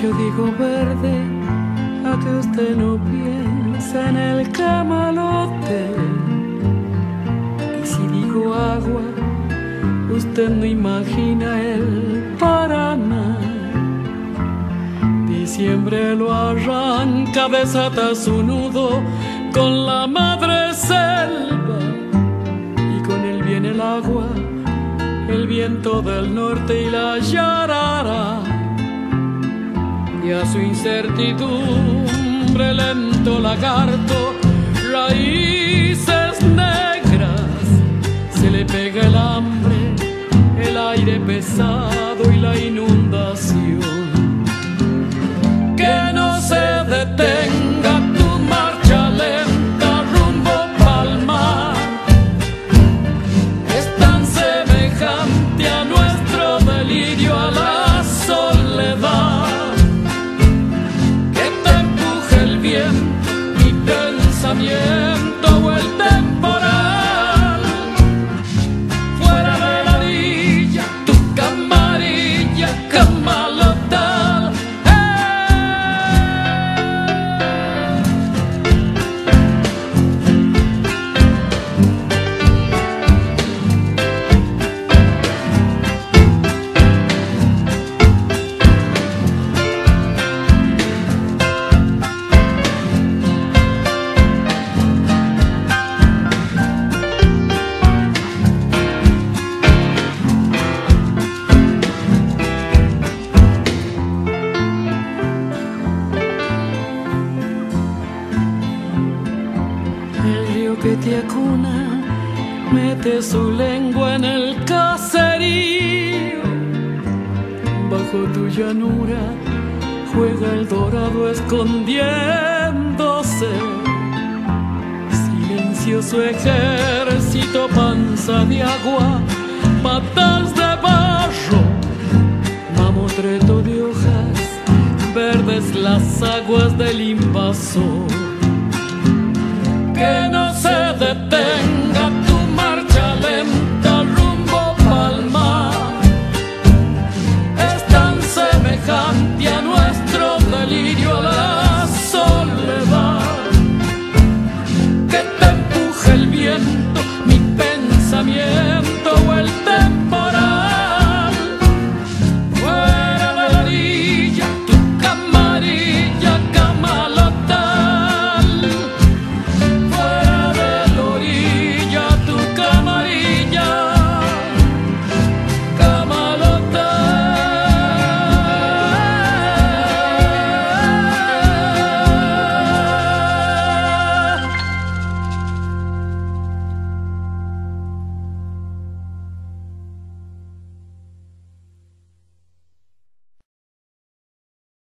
yo digo verde, a que usted no piensa en el camalote. Y si digo agua, usted no imagina el Paraná. Diciembre lo arranca, desata su nudo con la madre selva, y con él viene el agua, el viento del norte y la yarara. Y a su incertidumbre lento lagarto, raíces negras, se le pega el hambre, el aire pesado y la inundación. Que no se detenga tu marcha lenta rumbo pa'l mar, es tan semejante a nuestro delirio, a la soledad. Mi pensamiento o el temporal, fuera de la orilla, tu camarilla camalotal. Que te acuna, mete su lengua en el caserío. Bajo tu llanura juega el dorado escondiéndose. Silencioso ejército, panza de agua, patas de barro, mamotreto de hojas verdes, las aguas del invasor. Que no se detenga